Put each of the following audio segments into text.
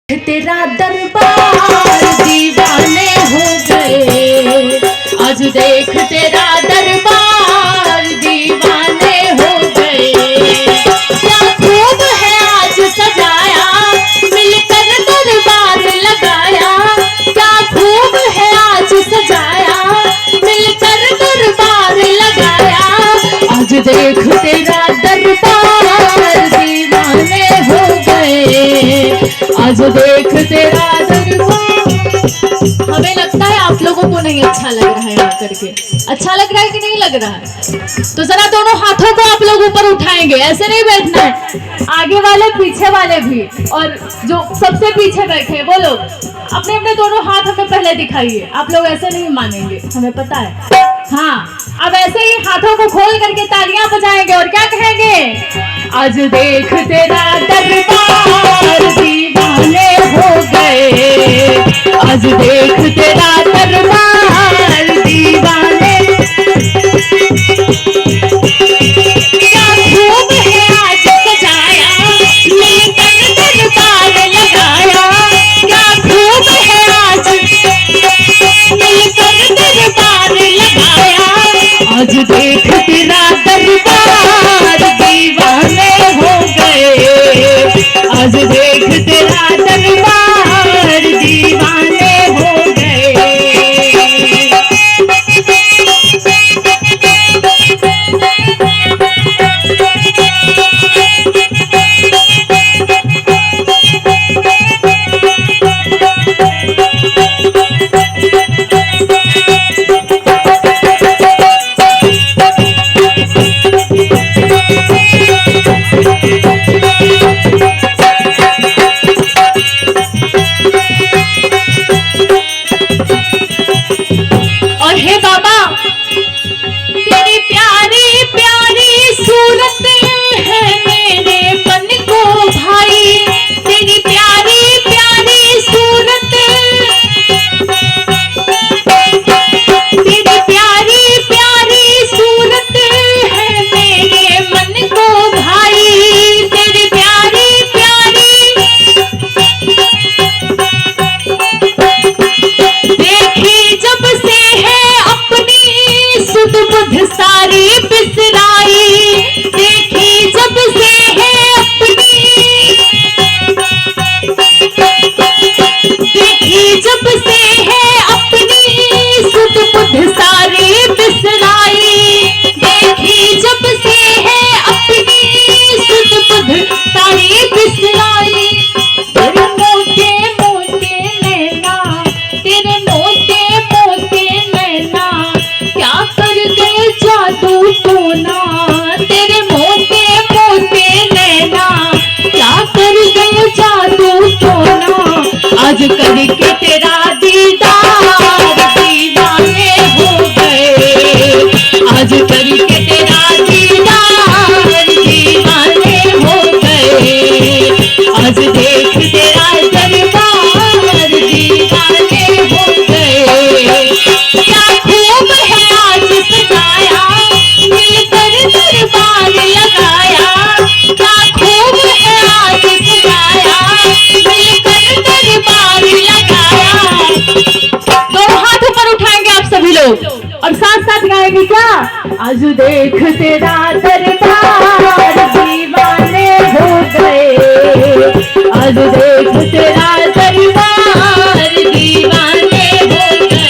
तेरा दरबार दीवाने हो गए, आज देख तेरा दरबार दीवाने हो गए। क्या खूब है आज सजाया, मिलकर दरबार लगाया। क्या खूब है आज सजाया, मिलकर दरबार लगाया। आज देख तेरा दरबार दीवाने हो गए, आज देख तेरा दरबार। हमें लगता है आप लोगों को नहीं अच्छा लग रहा है आकर के। अच्छा लग रहा है कि नहीं लग रहा है? तो जरा दोनों हाथों को आप लोग ऊपर उठाएंगे, ऐसे नहीं बैठना है। आगे वाले पीछे वाले भी, और जो सबसे पीछे बैठे वो लोग अपने अपने दोनों हाथ हमें पहले दिखाइए। आप लोग ऐसे नहीं मानेंगे, हमें पता है। हाँ, अब ऐसे ही हाथों को खोल करके तालियां बजाएंगे और क्या कहेंगे? आज देख तेरा दरबार दीवाने हो गए, आज देख तेरा दरबार दीवाने। क्या खूब है आज सजाया, मिलकर दरबार लगाया। क्या खूब है आज मिलकर दरबार लगाया। आज देख तेरा दरबार दीवाने हो गए, आज देख तेरा दरबार दीवाने हो गए। और हे बाबा, तेरी प्यारी प्यारी सूरत है मेरे मन को भाई। तेरी प्यारी प्यारी सूरत, तेरी प्यारी प्यारी सूरत है मेरे मन को भाई। तेरी प्यारी प्यारी देखी जब से है अपनी सुध बुध सारी बिसराई। देखी जब से है अपनी, देखी जब से है अपनी सुध बुध सारी बिसराई। देखी जब से है अपनी सुध बुध सारी बिसराई। तेरे मोटे मोटे नैना, तेरे मोटे मोटे नैना, क्या कर गए जादू टोना। तेरे मोटे मोटे नैना, क्या कर गए जादू टोना। आज करके तेरा दीदार दीवाने हो गए, आज करके तेरा दीदार दीवाने हो गए। आज देख तेरा दरबार दीवाने हो गए। क्या खूब है आज सजाया, मिलकर दरबार लगाया। क्या खूब है आज सजाया, मिलकर दरबार लगाया। दोनों हाथ ऊपर उठाएंगे आप सभी लोग और साथ साथ गाएंगे क्या? आज देख तेरा दरबार दीवाने हो गए, आज देख तेरा दरबार दीवाने हो गए।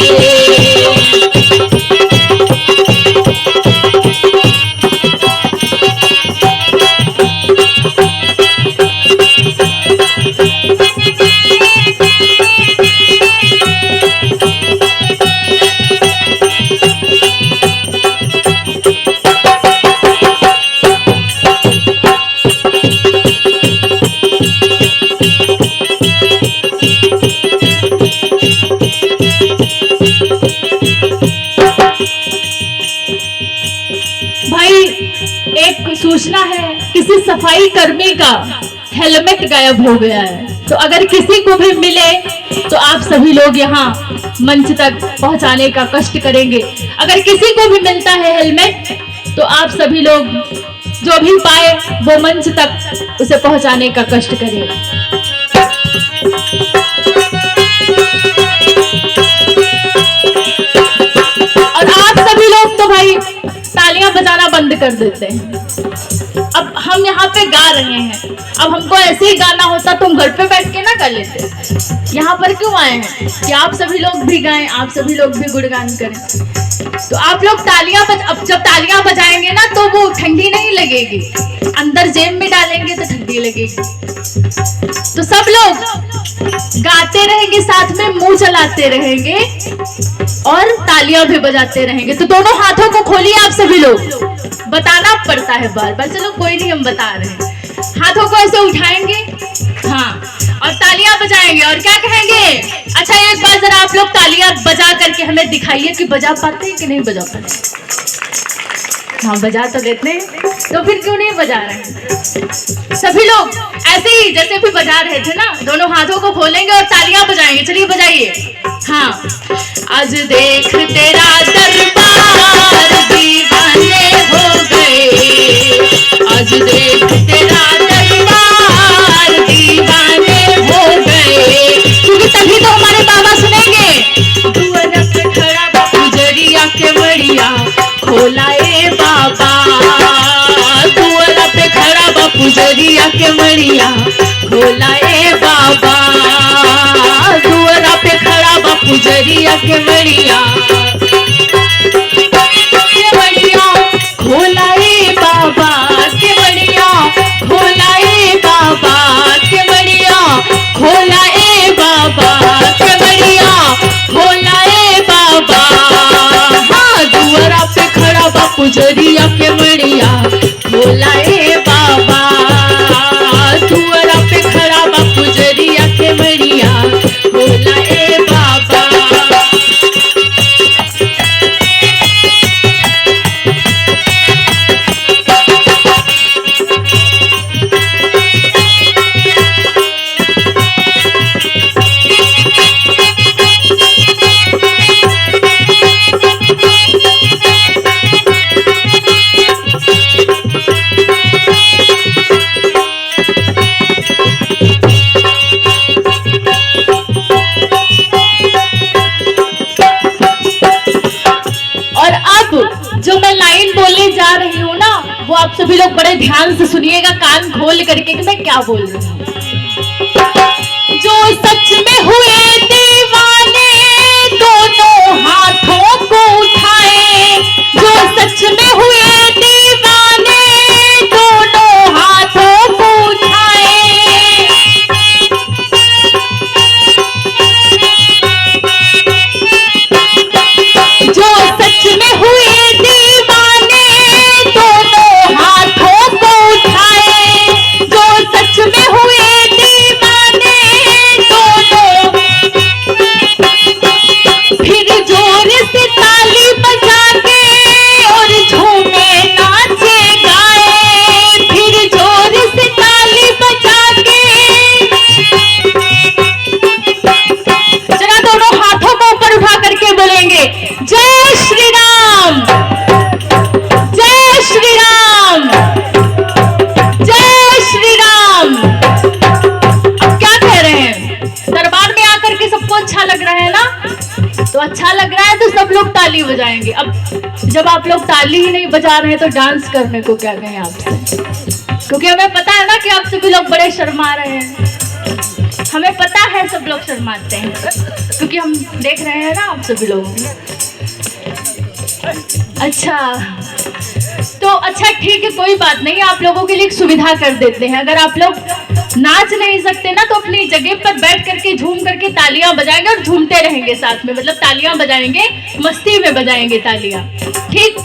भाई, एक सूचना है, किसी सफाई कर्मी का हेलमेट गायब हो गया है। तो अगर किसी को भी मिले तो आप सभी लोग यहाँ मंच तक पहुँचाने का कष्ट करेंगे। अगर किसी को भी मिलता है हेलमेट तो आप सभी लोग जो भी पाए वो मंच तक उसे पहुँचाने का कष्ट करें। और आप सभी लोग तो भाई तालियां बजाना बंद कर देते हैं। अब हम यहाँ पे गा रहे हैं, अब हमको ऐसे ही गाना होता तो हम घर पे बैठ के ना कर लेते। यहाँ पर क्यों आए हैं कि आप सभी लोग भी गाएं, आप सभी लोग भी गुणगान करें। तो आप लोग अब जब तालियां बजाएंगे ना तो वो ठंडी नहीं लगेगी, अंदर जेब में डालेंगे तो ठंडी लगेगी। तो सब लोग गाते रहेंगे, साथ में मुंह चलाते रहेंगे और तालियां भी बजाते रहेंगे। तो दोनों हाथों को खोलिए आप सभी लोग, बताना पड़ता है बार बार, चलो कोई नहीं हम बता रहे हैं। हाथों को ऐसे उठाएंगे, हाँ, और तालियां बजाएंगे और क्या कहेंगे। अच्छा एक बार जरा आप लोग तालियां बजा करके हमें दिखाइए कि बजा पाते हैं कि नहीं बजा पाते। हाँ बजा तो देते हैं, तो फिर क्यों नहीं बजा रहे हैं। सभी लोग ऐसे ही जैसे भी बजा रहे थे ना, दोनों हाथों को खोलेंगे और तालियां बजाएंगे। चलिए बजाइए। हाँ, आज देख तेरा दरबार दीवाने हो गए, आज देख तेरा दरबार दीवाने हो गए, क्योंकि तभी तो हमारे बाबा सुनेंगे। दुआरा पे खड़ा गुजरिया के मड़िया खोलाए बाबा, दुआरा पे खड़ा गुजरिया के मड़िया खोलाए बाबा, दुआरा पे खड़ा गुजरिया के मड़िया खोलाए बाबा, के मड़िया खोलाए बाबा, के मड़िया खोलाए बाबा, के मड़िया खोलाए बाबा। हाँ दुआरा पे खड़ा गुजरिया के मड़िया खोलाए बाबा, दुआरा पे खड़ा गुजरिया के मड़िया खोलाए बाबा। जो मैं लाइन बोलने जा रही हूँ ना, वो आप सभी लोग बड़े ध्यान से सुनिएगा, कान खोल करके कि मैं क्या बोल रही हूँ। जो सच में हुए दीवाने दोनों हाथों को उठाए, जो सच में हुए दीवाने दोनों हाथों को उठाए, जो सच में हुए तो अच्छा लग रहा है तो सब लोग ताली बजाएंगे। अब जब आप लोग ताली ही नहीं बजा रहे हैं तो डांस करने को क्या कहें आपसे, क्योंकि हमें पता है ना कि आप सभी लोग बड़े शर्मा रहे हैं। हमें पता है सब लोग शर्माते हैं, क्योंकि हम देख रहे हैं ना आप सभी लोग। अच्छा तो अच्छा ठीक है, कोई बात नहीं, आप लोगों के लिए एक सुविधा कर देते हैं। अगर आप लोग नाच नहीं सकते ना तो अपनी जगह पर बैठ करके झूम करके तालियां बजाएंगे और झूमते रहेंगे साथ में, मतलब तालियां बजाएंगे, मस्ती में बजाएंगे तालियां, ठीक।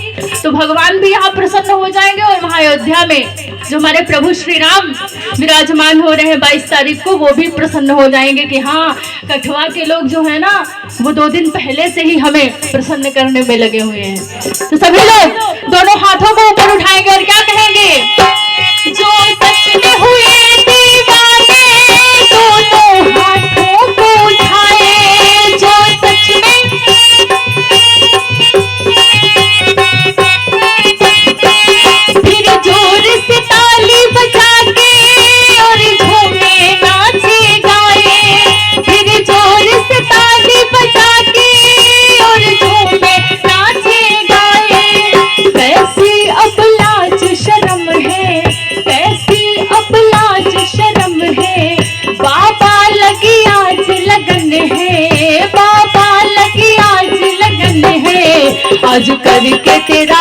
तो भगवान भी यहाँ प्रसन्न हो जाएंगे और वहाँ अयोध्या में जो हमारे प्रभु श्री राम विराजमान हो रहे हैं 22 तारीख को, वो भी प्रसन्न हो जाएंगे कि हाँ कठवा के लोग जो है ना वो 2 दिन पहले से ही हमें प्रसन्न करने में लगे हुए हैं। तो सभी लोग दोनों हाथों को ऊपर उठाएंगे और क्या कहेंगे, जो सच में हुए दीवाने दोनों हाथों को उठाए, जो सच में फिर जोर से ताली बजा के और झूमे नाचे गाए, आज करके तेरा